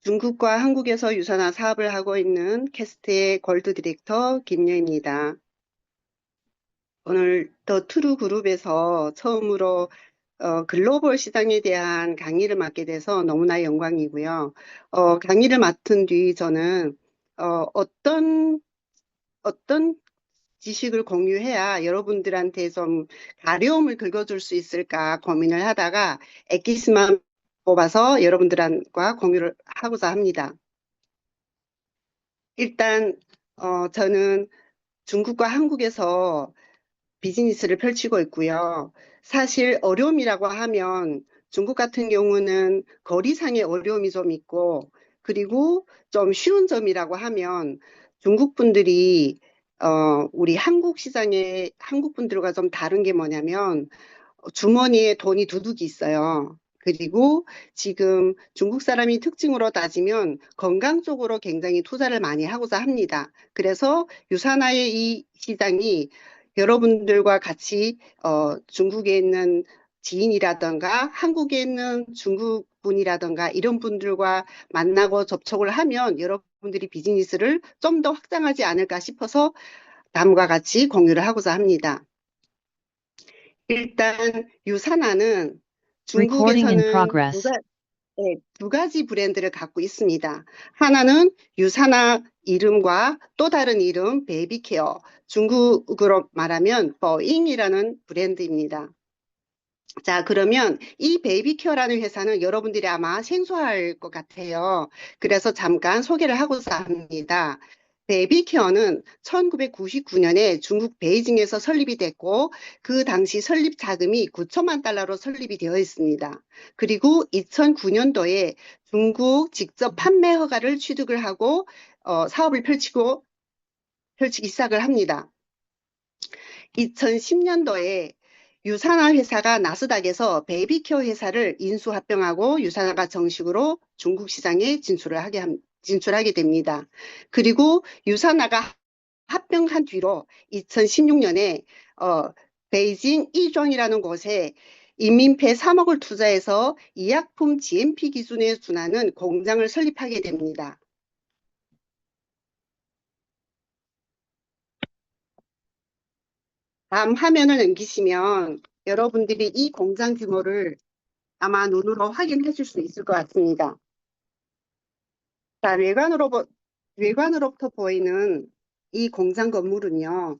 중국과 한국에서 유사나 사업을 하고 있는 캐스트의 골드 디렉터 김여입니다. 오늘 더 트루 그룹에서 처음으로 글로벌 시장에 대한 강의를 맡게 돼서 너무나 영광이고요. 강의를 맡은 뒤 저는 어떤 지식을 공유해야 여러분들한테 좀 가려움을 긁어줄 수 있을까 고민을 하다가 엑기스만 뽑아서 여러분들과 공유를 하고자 합니다. 일단 저는 중국과 한국에서 비즈니스를 펼치고 있고요. 사실 어려움이라고 하면 중국 같은 경우는 거리상의 어려움이 좀 있고, 그리고 좀 쉬운 점이라고 하면 중국 분들이 우리 한국 시장에 한국 분들과 좀 다른 게 뭐냐면 주머니에 돈이 두둑이 있어요. 그리고 지금 중국 사람이 특징으로 따지면 건강 쪽으로 굉장히 투자를 많이 하고자 합니다. 그래서 유산화의 이 시장이 여러분들과 같이 중국에 있는 지인이라던가 한국에 있는 중국 분이라던가 이런 분들과 만나고 접촉을 하면 여러분들이 비즈니스를 좀 더 확장하지 않을까 싶어서 다음과 같이 공유를 하고자 합니다. 일단 유산화는 Recording in 중국에서는 progress. 두 가지 브랜드를 갖고 있습니다. 하나는 유산화 이름과 또 다른 이름 베이비케어, 중국어로 말하면 버잉이라는 브랜드입니다. 자, 그러면 이 베이비케어라는 회사는 여러분들이 아마 생소할 것 같아요. 그래서 잠깐 소개를 하고자 합니다. 베이비케어는 1999년에 중국 베이징에서 설립이 됐고 그 당시 설립 자금이 9천만 달러로 설립이 되어 있습니다. 그리고 2009년도에 중국 직접 판매 허가를 취득을 하고 사업을 펼치기 시작을 합니다. 2010년도에 유산화 회사가 나스닥에서 베이비케어 회사를 인수합병하고 유산화가 정식으로 중국 시장에 진출하게 됩니다. 그리고 유산화가 합병한 뒤로 2016년에 베이징 이종이라는 곳에 인민폐 3억을 투자해서医薬품 GMP 기준에 준하는 공장을 설립하게 됩니다. 다음 화면을 넘기시면 여러분들이 이 공장 규모를 아마 눈으로 확인해 줄 수 있을 것 같습니다. 자, 외관으로부터 보이는 이 공장 건물은요,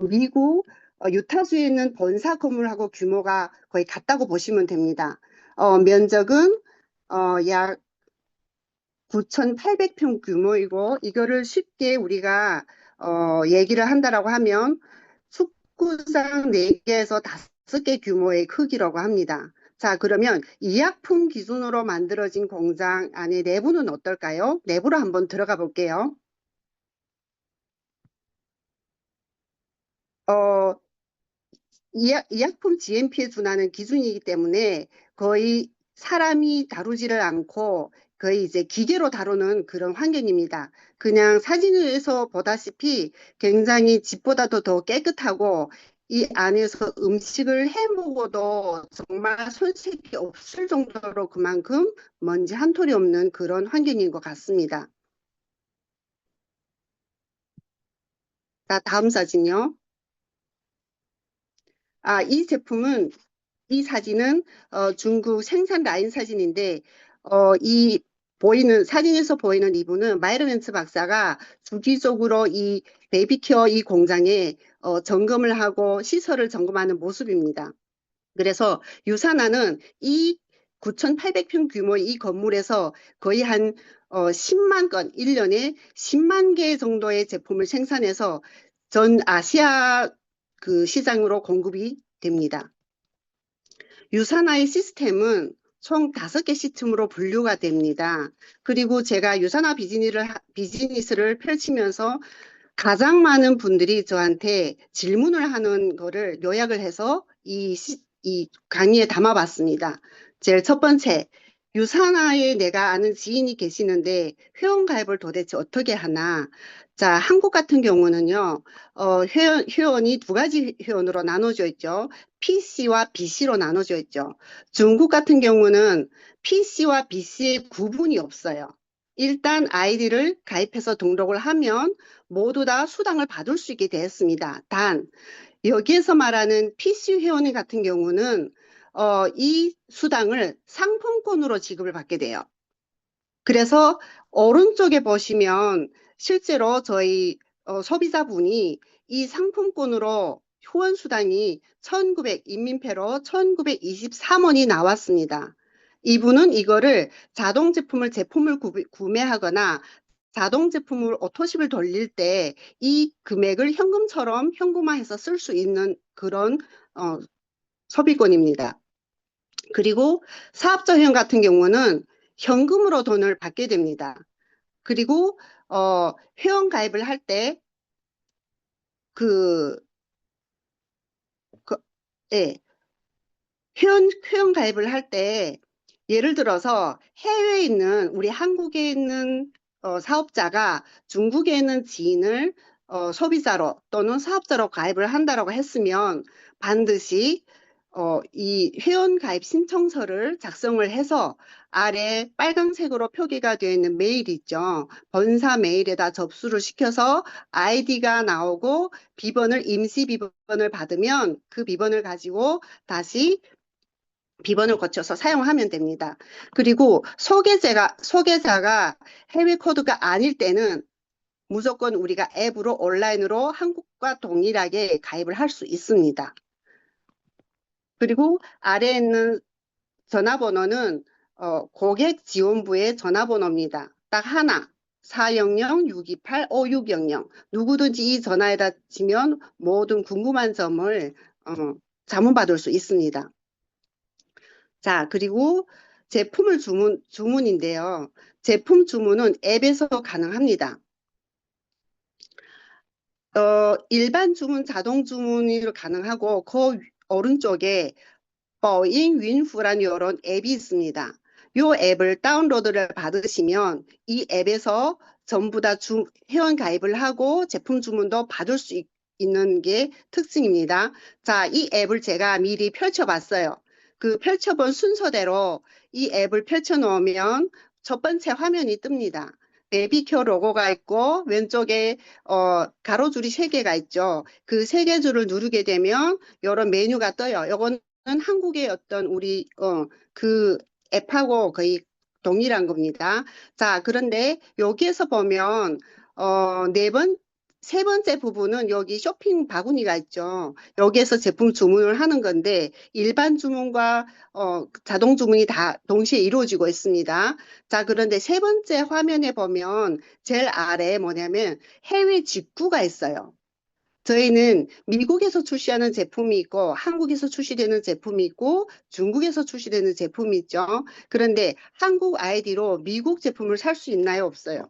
미국 유타주에 있는 본사 건물하고 규모가 거의 같다고 보시면 됩니다. 면적은 약 9,800평 규모이고, 이거를 쉽게 우리가 얘기를 한다라고 하면 축구장 4개에서 5개 규모의 크기라고 합니다. 자, 그러면医薬품 기준으로 만들어진 공장 안에 내부는 어떨까요? 내부로 한번 들어가 볼게요. 어, 의약품 GMP에 준하는 기준이기 때문에 거의 사람이 다루지를 않고 거의 이제 기계로 다루는 그런 환경입니다. 그냥 사진에서 보다시피 굉장히 집보다도 더 깨끗하고 이 안에서 음식을 해 먹어도 정말 손색이 없을 정도로 그만큼 먼지 한 톨이 없는 그런 환경인 것 같습니다. 자, 다음 사진요. 이 사진은 중국 생산 라인 사진인데 이 사진에서 보이는 이분은 마이르멘츠 박사가 주기적으로 이 베이비케어 이 공장에 점검을 하고 시설을 점검하는 모습입니다. 그래서 유산화는 이 9,800평 규모의 이 건물에서 거의 한 10만 건, 1년에 10만 개 정도의 제품을 생산해서 전 아시아 그 시장으로 공급이 됩니다. 유산화의 시스템은 총 5개 시스템으로 분류가 됩니다. 그리고 제가 유산화 비즈니스를 펼치면서 가장 많은 분들이 저한테 질문을 하는 거를 요약을 해서 이 강의에 담아봤습니다. 제일 첫 번째, 유산화에 내가 아는 지인이 계시는데 회원가입을 도대체 어떻게 하나? 자, 한국 같은 경우는요, 회원이 두 가지 회원으로 나눠져 있죠. PC와 BC로 나눠져 있죠. 중국 같은 경우는 PC와 BC의 구분이 없어요. 일단 아이디를 가입해서 등록을 하면 모두 다 수당을 받을 수 있게 되었습니다. 단, 여기에서 말하는 PC 회원 같은 경우는 이 수당을 상품권으로 지급을 받게 돼요. 그래서 오른쪽에 보시면 실제로 저희 소비자분이 이 상품권으로 후원 수당이 1900 인민폐로 1923원이 나왔습니다. 이분은 이거를 자동 제품을 구매하거나 자동 제품을 오토십을 돌릴 때 이 금액을 현금처럼 현금화해서 쓸 수 있는 그런 어, 소비권입니다. 그리고 사업자 회원 같은 경우는 현금으로 돈을 받게 됩니다. 그리고 회원 가입을 할 때 그, 그, 예, 회원 가입을 할 때 예를 들어서 해외에 있는 우리 한국에 있는 사업자가 중국에 있는 지인을 소비자로 또는 사업자로 가입을 한다라고 했으면 반드시 이 회원 가입 신청서를 작성을 해서 아래 빨간색으로 표기가 되어 있는 메일 있죠. 본사 메일에다 접수를 시켜서 아이디가 나오고 비번을 임시 비번을 받으면 그 비번을 가지고 다시 비번을 거쳐서 사용하면 됩니다. 그리고 소개자가 해외 코드가 아닐 때는 무조건 우리가 앱으로 온라인으로 한국과 동일하게 가입을 할 수 있습니다. 그리고 아래에 있는 전화번호는 고객지원부의 전화번호입니다. 딱 하나. 400-628-5600. 누구든지 이 전화에다 치면 모든 궁금한 점을 자문받을 수 있습니다. 자, 그리고 제품을 주문인데요. 제품 주문은 앱에서 가능합니다. 일반 주문, 자동 주문이 가능하고 그 오른쪽에 버잉 윈후라는 이런 앱이 있습니다. 이 앱을 다운로드를 받으시면 이 앱에서 전부 다 회원 가입을 하고 제품 주문도 받을 수 있는 게 특징입니다. 자, 이 앱을 제가 미리 펼쳐봤어요. 그 펼쳐본 순서대로 이 앱을 펼쳐놓으면 첫 번째 화면이 뜹니다. 베비큐 로고가 있고 왼쪽에 가로줄이 3개가 있죠. 그 3개 줄을 누르게 되면 이런 메뉴가 떠요. 이거는 한국의 어떤 우리 그 앱하고 거의 동일한 겁니다. 자, 그런데 여기에서 보면 세 번째 부분은 여기 쇼핑 바구니가 있죠. 여기에서 제품 주문을 하는 건데 일반 주문과 자동 주문이 다 동시에 이루어지고 있습니다. 자, 그런데 세 번째 화면에 보면 제일 아래에 뭐냐면 해외 직구가 있어요. 저희는 미국에서 출시하는 제품이 있고 한국에서 출시되는 제품이 있고 중국에서 출시되는 제품이 있죠. 그런데 한국 아이디로 미국 제품을 살 수 있나요? 없어요.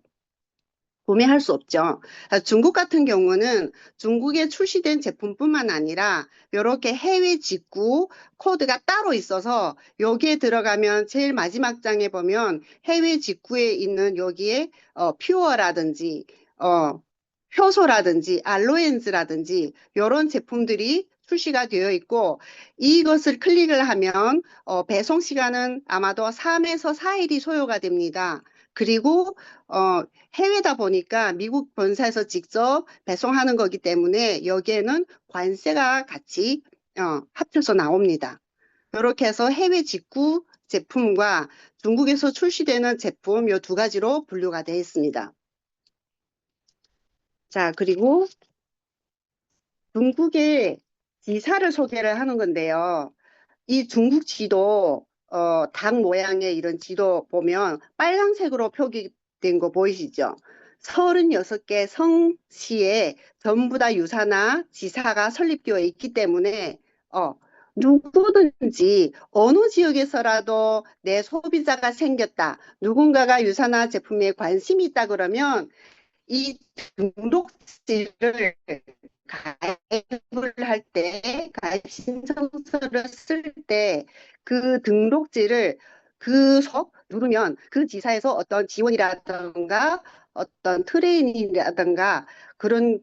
구매할 수 없죠. 중국 같은 경우는 중국에 출시된 제품뿐만 아니라 이렇게 해외 직구 코드가 따로 있어서 여기에 들어가면 제일 마지막 장에 보면 해외 직구에 있는 여기에 퓨어라든지 효소라든지 알로엔즈라든지 이런 제품들이 출시가 되어 있고 이것을 클릭을 하면 배송 시간은 아마도 3에서 4일이 소요가 됩니다. 그리고 해외다 보니까 미국 본사에서 직접 배송하는 거기 때문에 여기에는 관세가 같이 합쳐서 나옵니다. 이렇게 해서 해외 직구 제품과 중국에서 출시되는 제품 이 두 가지로 분류가 되어 있습니다. 자, 그리고 중국의 지사를 소개를 하는 건데요. 이 중국 지도, 닭 모양의 이런 지도 보면 빨간색으로 표기된 거 보이시죠? 36개 성시에 전부 다 유사나 지사가 설립되어 있기 때문에, 누구든지 어느 지역에서라도 내 소비자가 생겼다. 누군가가 유사나 제품에 관심이 있다 그러면 이 등록지를 가입을 할 때, 가입 신청서를 쓸 때 그 등록지를 누르면 그 지사에서 어떤 지원이라든가 어떤 트레이닝이라든가 그런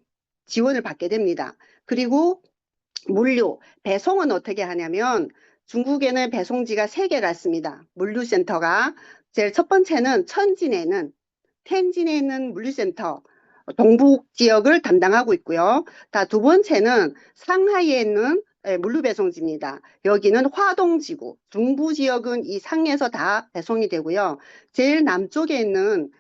지원을 받게 됩니다. 그리고 물류, 배송은 어떻게 하냐면 중국에는 배송지가 3개가 있습니다. 물류센터가. 제일 첫 번째는 텐진에 있는 물류센터, 동북 지역을 담당하고 있고요. 두 번째는 상하이에 있는 물류배송지입니다. 여기는 화동지구, 중부 지역은 이 상에서 다 배송이 되고요. 제일 남쪽에 있는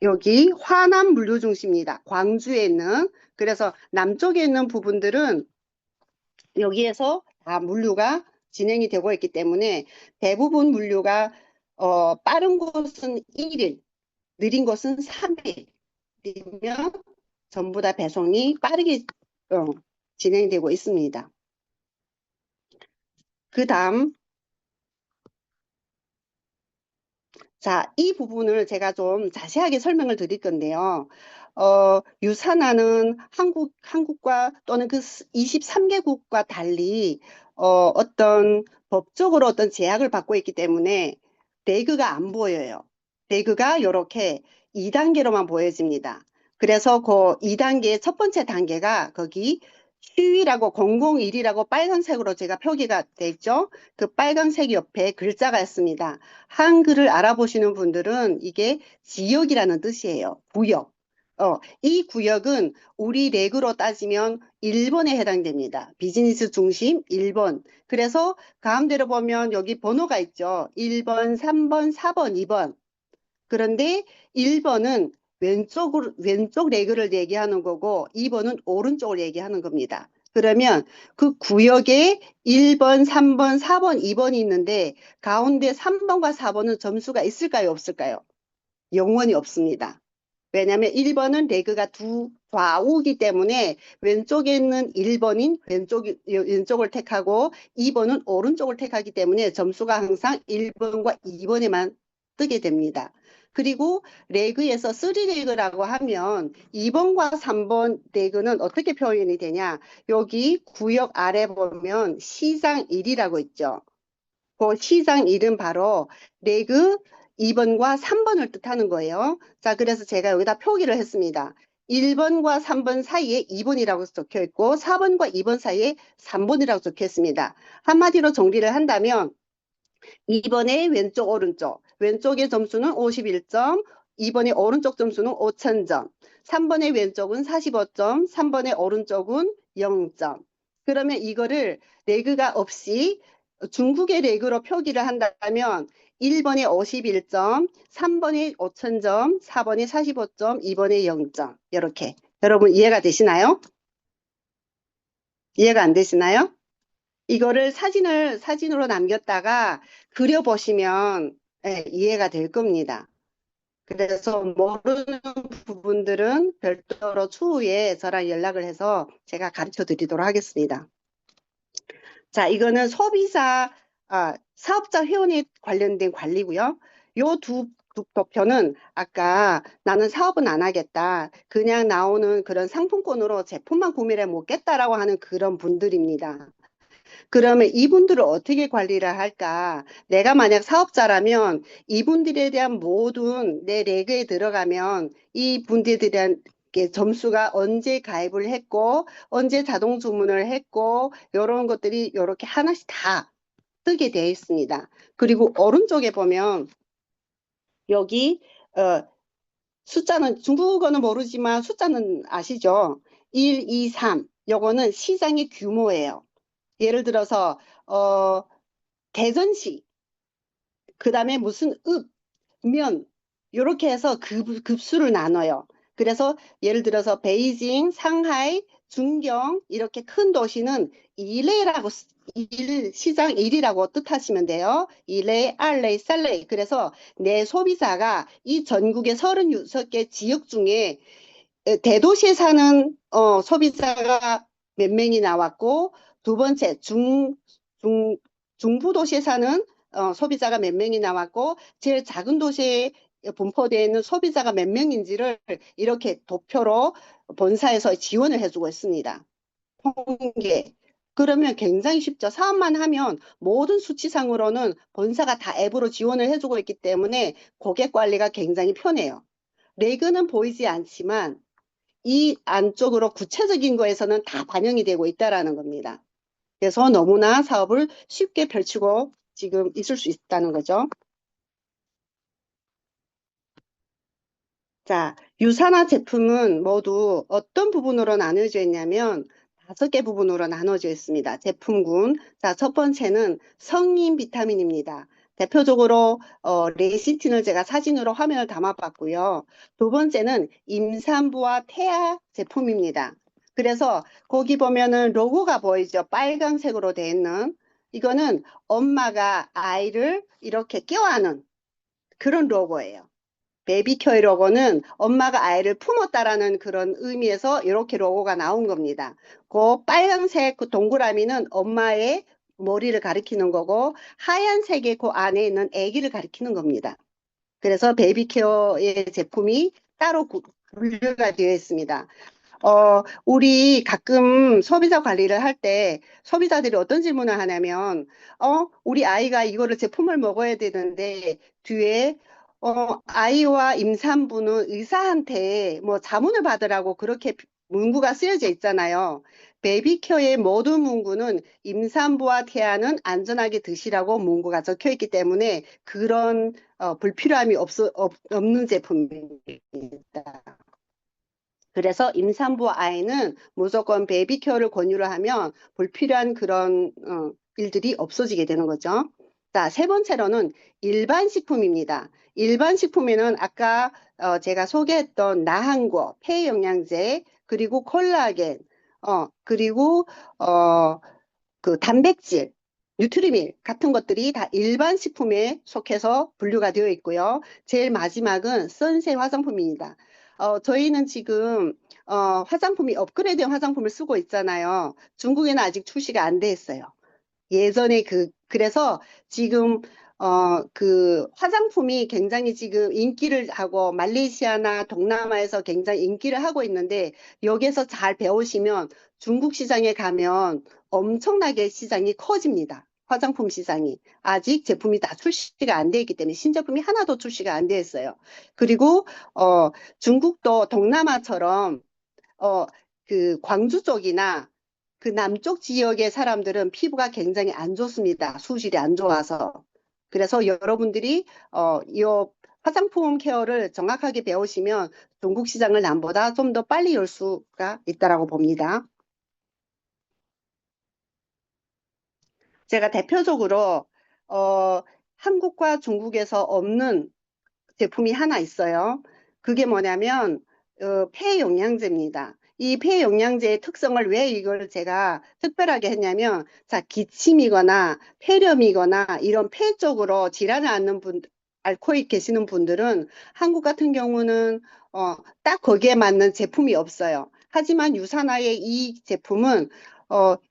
여기 화남 물류중심입니다. 광주에 있는. 그래서 남쪽에 있는 부분들은 여기에서 다 물류가 진행이 되고 있기 때문에 대부분 물류가 빠른 곳은 1일, 느린 곳은 3일이면 전부 다 배송이 빠르게 어, 진행되고 있습니다. 그 다음, 자, 이 부분을 제가 좀 자세하게 설명을 드릴 건데요. 유산화는 한국과 또는 그 23개국과 달리 어떤 법적으로 어떤 제약을 받고 있기 때문에 레그가 안 보여요. 레그가 이렇게 2단계로만 보여집니다. 그래서 그 2단계의 첫 번째 단계가 거기 시위라고 001이라고 빨간색으로 제가 표기가 돼 있죠. 그 빨간색 옆에 글자가 있습니다. 한글을 알아보시는 분들은 이게 지역이라는 뜻이에요. 구역. 이 구역은 우리 렉으로 따지면 1번에 해당됩니다. 비즈니스 중심 1번. 그래서 가운데로 보면 여기 번호가 있죠. 1번, 3번, 4번, 2번. 그런데 1번은 왼쪽 레그를 얘기하는 거고 2번은 오른쪽을 얘기하는 겁니다. 그러면 그 구역에 1번, 3번, 4번, 2번이 있는데 가운데 3번과 4번은 점수가 있을까요? 없을까요? 영원히 없습니다. 왜냐하면 1번은 레그가 좌우이기 때문에 왼쪽에 있는 1번인 왼쪽을 택하고 2번은 오른쪽을 택하기 때문에 점수가 항상 1번과 2번에만 뜨게 됩니다. 그리고 레그에서 3레그라고 하면 2번과 3번 레그는 어떻게 표현이 되냐? 여기 구역 아래 보면 시장 1이라고 있죠. 그 시장 1은 바로 레그 2번과 3번을 뜻하는 거예요. 자, 그래서 제가 여기다 표기를 했습니다. 1번과 3번 사이에 2번이라고 적혀 있고 4번과 2번 사이에 3번이라고 적혀 있습니다. 한마디로 정리를 한다면 2번의 왼쪽 오른쪽 왼쪽의 점수는 51점 2번의 오른쪽 점수는 5000점 3번의 왼쪽은 45점 3번의 오른쪽은 0점. 그러면 이거를 레그가 없이 중국의 레그로 표기를 한다면 1번에 51점 3번에 5000점 4번에 45점 2번에 0점. 이렇게 여러분 이해가 되시나요? 이해가 안 되시나요? 이거를 사진으로 남겼다가 그려보시면 이해가 될 겁니다. 그래서 모르는 부분들은 별도로 추후에 저랑 연락을 해서 제가 가르쳐 드리도록 하겠습니다. 자, 이거는 사업자 회원에 관련된 관리고요. 요 두 도표는 아까 나는 사업은 안 하겠다. 그냥 나오는 그런 상품권으로 제품만 구매를 못겠다라고 하는 그런 분들입니다. 그러면 이분들을 어떻게 관리를 할까? 내가 만약 사업자라면 이분들에 대한 모든 내 레그에 들어가면 이 분들에 대한 점수가 언제 가입을 했고 언제 자동 주문을 했고 이런 것들이 이렇게 하나씩 다 뜨게 되어 있습니다. 그리고 오른쪽에 보면 여기 숫자는 중국어는 모르지만 숫자는 아시죠? 1, 2, 3 요거는 시장의 규모예요. 예를 들어서 대전시 그 다음에 무슨 면 이렇게 해서 급수를 나눠요. 그래서 예를 들어서 베이징, 상하이, 중경 이렇게 큰 도시는 시장 1이라고 뜻하시면 돼요. 일레, 알레, 살레. 그래서 내 소비자가 이 전국의 36개 지역 중에 대도시에 사는 소비자가 몇 명이 나왔고 두 번째 중부 도시에 사는 소비자가 몇 명이 나왔고 제일 작은 도시에 분포되어 있는 소비자가 몇 명인지를 이렇게 도표로 본사에서 지원을 해주고 있습니다. 통계. 그러면 굉장히 쉽죠. 사업만 하면 모든 수치상으로는 본사가 다 앱으로 지원을 해주고 있기 때문에 고객 관리가 굉장히 편해요. 레그는 보이지 않지만 이 안쪽으로 구체적인 거에서는 다 반영이 되고 있다라는 겁니다. 그래서 너무나 사업을 쉽게 펼치고 지금 있을 수 있다는 거죠. 자, 유산화 제품은 모두 어떤 부분으로 나누어져 있냐면 5개 부분으로 나눠져 있습니다. 제품군. 자, 첫 번째는 성인 비타민입니다. 대표적으로 레시틴을 제가 사진으로 화면을 담아봤고요. 두 번째는 임산부와 태아 제품입니다. 그래서 거기 보면은 로고가 보이죠? 빨간색으로 되어 있는. 이거는 엄마가 아이를 이렇게 껴안은 그런 로고예요. 베이비케어 로고는 엄마가 아이를 품었다라는 그런 의미에서 이렇게 로고가 나온 겁니다. 그 빨간색 그 동그라미는 엄마의 머리를 가리키는 거고 하얀색의 그 안에 있는 아기를 가리키는 겁니다. 그래서 베이비케어의 제품이 따로 분류가 되어 있습니다. 우리 가끔 소비자 관리를 할 때 소비자들이 어떤 질문을 하냐면, 우리 아이가 이거를 제품을 먹어야 되는데, 뒤에, 아이와 임산부는 의사한테 뭐 자문을 받으라고 그렇게 문구가 쓰여져 있잖아요. 베이비케어의 모든 문구는 임산부와 태아는 안전하게 드시라고 문구가 적혀 있기 때문에 그런 불필요함이 없는 제품입니다. 그래서 임산부 아이는 무조건 베이비 케어를 권유를 하면 불필요한 그런 일들이 없어지게 되는 거죠. 자, 세 번째로는 일반 식품입니다. 일반 식품에는 아까 제가 소개했던 나한고, 폐영양제, 그리고 콜라겐, 그리고 그 단백질, 뉴트리밀 같은 것들이 다 일반 식품에 속해서 분류가 되어 있고요. 제일 마지막은 선세 화장품입니다. 저희는 지금 화장품이 업그레이드된 화장품을 쓰고 있잖아요. 중국에는 아직 출시가 안 돼 있어요. 예전에 그래서 지금, 그 화장품이 굉장히 지금 인기를 하고 말레이시아나 동남아에서 굉장히 인기를 하고 있는데 여기에서 잘 배우시면 중국 시장에 가면 엄청나게 시장이 커집니다. 화장품 시장이. 아직 제품이 다 출시가 안 돼 있기 때문에 신제품이 하나도 출시가 안 돼 있어요. 그리고, 중국도 동남아처럼 어, 그 광주 쪽이나 그 남쪽 지역의 사람들은 피부가 굉장히 안 좋습니다. 수질이 안 좋아서. 그래서 여러분들이 이 화장품 케어를 정확하게 배우시면 중국 시장을 남보다 좀 더 빨리 열 수가 있다라고 봅니다. 제가 대표적으로 한국과 중국에서 없는 제품이 하나 있어요. 그게 뭐냐면 폐영양제입니다. 이 폐영양제의 특성을 왜 이걸 제가 특별하게 했냐면 자 기침이거나 폐렴이거나 이런 폐 쪽으로 질환을 앓고 계시는 분들은 한국 같은 경우는 딱 거기에 맞는 제품이 없어요. 하지만 유산화의 이 제품은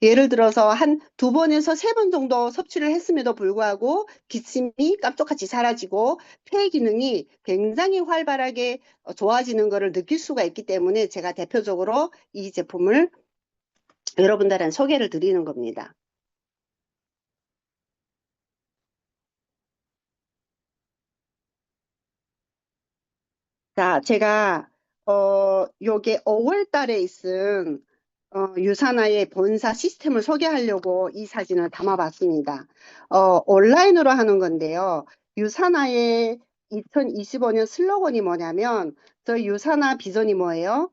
예를 들어서 한 2번에서 3번 정도 섭취를 했음에도 불구하고 기침이 깜짝같이 사라지고 폐 기능이 굉장히 활발하게 좋아지는 것을 느낄 수가 있기 때문에 제가 대표적으로 이 제품을 여러분들한테 소개를 드리는 겁니다. 자, 제가 요게 5월 달에 있은 유사나의 본사 시스템을 소개하려고 이 사진을 담아봤습니다. 온라인으로 하는 건데요. 유사나의 2025년 슬로건이 뭐냐면 저 유사나 비전이 뭐예요?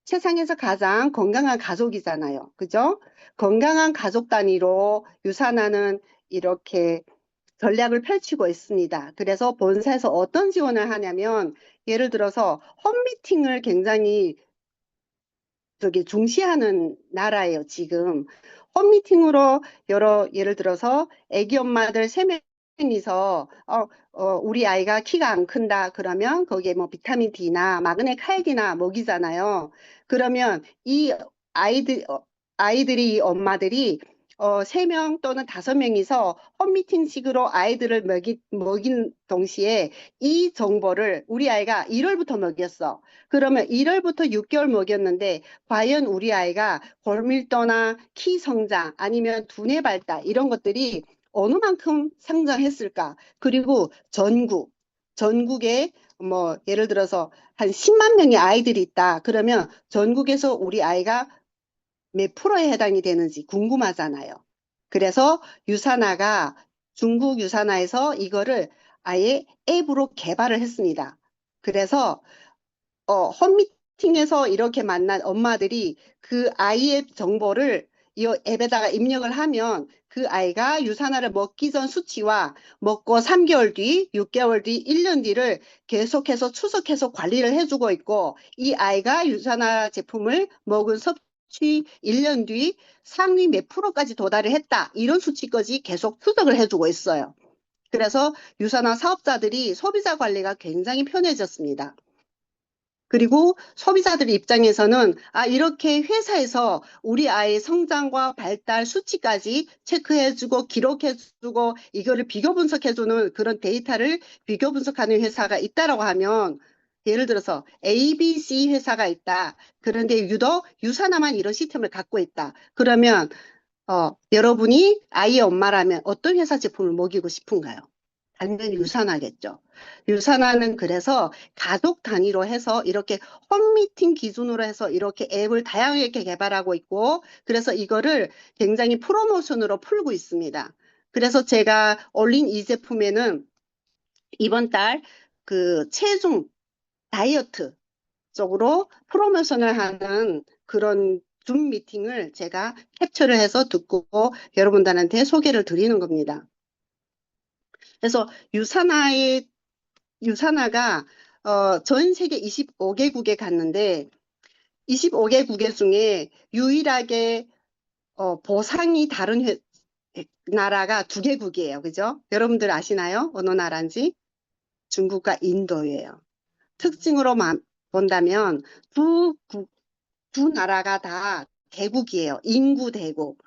세상에서 가장 건강한 가족이잖아요. 그죠? 건강한 가족 단위로 유산하는 이렇게 전략을 펼치고 있습니다. 그래서 본사에서 어떤 지원을 하냐면 예를 들어서 홈미팅을 굉장히 중시하는 나라예요, 지금. 홈미팅으로 예를 들어서 애기 엄마들 3명이서 우리 아이가 키가 안 큰다 그러면 거기에 뭐 비타민 D나 마그네 칼디나 먹이잖아요. 그러면 이 아이들이 이 엄마들이 3명 또는 5명이서 홈미팅식으로 아이들을 먹인 동시에 이 정보를 우리 아이가 1월부터 먹였어. 그러면 1월부터 6개월 먹였는데 과연 우리 아이가 골밀도나 키 성장 아니면 두뇌 발달 이런 것들이 어느 만큼 성장했을까? 그리고 전국에 뭐 예를 들어서 한 10만 명의 아이들이 있다. 그러면 전국에서 우리 아이가 몇 프로에 해당이 되는지 궁금하잖아요. 그래서 유사나가 중국 유사나에서 이거를 아예 앱으로 개발을 했습니다. 그래서 홈미팅에서 이렇게 만난 엄마들이 그 아이의 정보를 이 앱에다가 입력을 하면 그 아이가 유산화를 먹기 전 수치와 먹고 3개월 뒤, 6개월 뒤, 1년 뒤를 계속해서 추적해서 관리를 해주고 있고 이 아이가 유산화 제품을 먹은 섭취 1년 뒤 상위 몇 프로까지 도달을 했다. 이런 수치까지 계속 추적을 해주고 있어요. 그래서 유산화 사업자들이 소비자 관리가 굉장히 편해졌습니다. 그리고 소비자들 입장에서는 이렇게 회사에서 우리 아이의 성장과 발달 수치까지 체크해주고 기록해주고 이거를 비교 분석해주는 그런 데이터를 비교 분석하는 회사가 있다라고 하면 예를 들어서 ABC 회사가 있다. 그런데 유독 유사나만 이런 시스템을 갖고 있다. 그러면 여러분이 아이의 엄마라면 어떤 회사 제품을 먹이고 싶은가요? 당연히 유산하겠죠. 유산화는 그래서 가족 단위로 해서 이렇게 홈미팅 기준으로 해서 이렇게 앱을 다양하게 개발하고 있고 그래서 이거를 굉장히 프로모션으로 풀고 있습니다. 그래서 제가 올린 이 제품에는 이번 달 그 체중 다이어트 쪽으로 프로모션을 하는 그런 줌 미팅을 제가 캡처를 해서 듣고 여러분들한테 소개를 드리는 겁니다. 그래서 유산화가 전 세계 25개국에 갔는데 25개국의 중에 유일하게 보상이 다른 나라가 2개국이에요. 그죠? 여러분들 아시나요? 어느 나라인지? 중국과 인도예요. 특징으로 본다면 두 나라가 다 대국이에요. 인구 대국.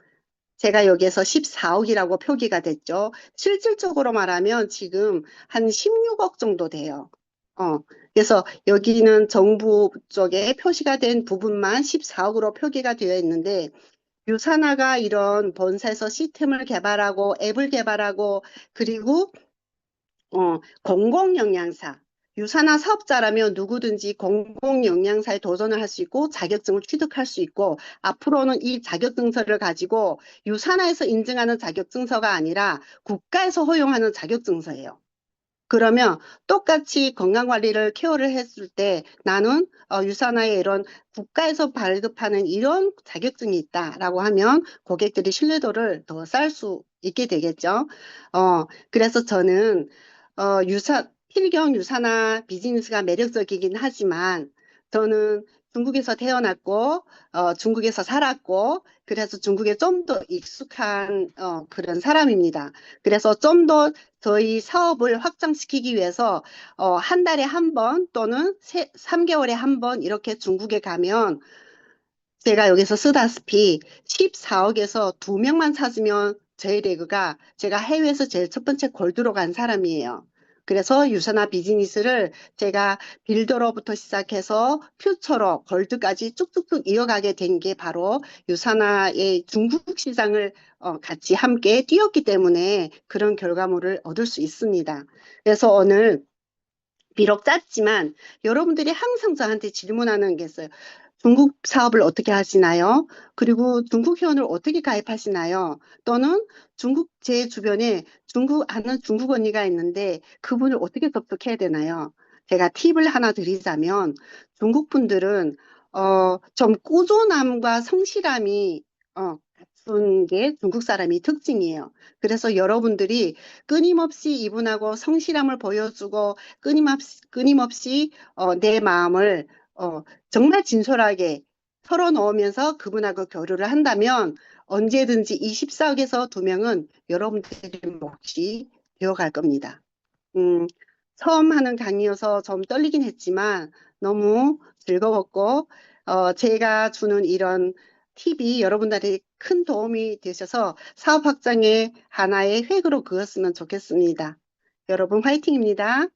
제가 여기에서 14억이라고 표기가 됐죠. 실질적으로 말하면 지금 한 16억 정도 돼요. 어, 그래서 여기는 정부 쪽에 표시가 된 부분만 14억으로 표기가 되어 있는데 유산화가 이런 본사에서 시스템을 개발하고 앱을 개발하고 그리고 공공영양사 유산화 사업자라면 누구든지 공공영양사에 도전을 할 수 있고 자격증을 취득할 수 있고 앞으로는 이 자격증서를 가지고 유산화에서 인증하는 자격증서가 아니라 국가에서 허용하는 자격증서예요. 그러면 똑같이 건강관리를 케어를 했을 때 나는 유산화에 이런 국가에서 발급하는 이런 자격증이 있다라고 하면 고객들이 신뢰도를 더 쌓을 수 있게 되겠죠. 그래서 저는 필경 유산화 비즈니스가 매력적이긴 하지만 저는 중국에서 태어났고 중국에서 살았고 그래서 중국에 좀 더 익숙한 그런 사람입니다. 그래서 좀 더 저희 사업을 확장시키기 위해서 한 달에 한 번 또는 3개월에 한 번 이렇게 중국에 가면 제가 여기서 쓰다시피 14억에서 2명만 찾으면 저희 레그가 제가 해외에서 제일 첫 번째 골드로 간 사람이에요. 그래서 유산화 비즈니스를 제가 빌더로부터 시작해서 퓨처로 골드까지 쭉쭉쭉 이어가게 된 게 바로 유산화의 중국 시장을 같이 함께 뛰었기 때문에 그런 결과물을 얻을 수 있습니다. 그래서 오늘 비록 짧지만 여러분들이 항상 저한테 질문하는 게 있어요. 중국 사업을 어떻게 하시나요? 그리고 중국 회원을 어떻게 가입하시나요? 또는 제 주변에 아는 중국 언니가 있는데 그분을 어떻게 접촉해야 되나요? 제가 팁을 하나 드리자면 중국 분들은 좀 꾸준함과 성실함이 갖춘 게 중국 사람이 특징이에요. 그래서 여러분들이 끊임없이 이분하고 성실함을 보여주고 끊임없이 내 마음을 정말 진솔하게 털어놓으면서 그분하고 교류를 한다면 언제든지 이 14억에서 2명은 여러분들의 몫이 되어갈 겁니다. 처음 하는 강의여서 좀 떨리긴 했지만 너무 즐거웠고 제가 주는 이런 팁이 여러분들이 큰 도움이 되셔서 사업 확장의 하나의 획으로 그었으면 좋겠습니다. 여러분 화이팅입니다.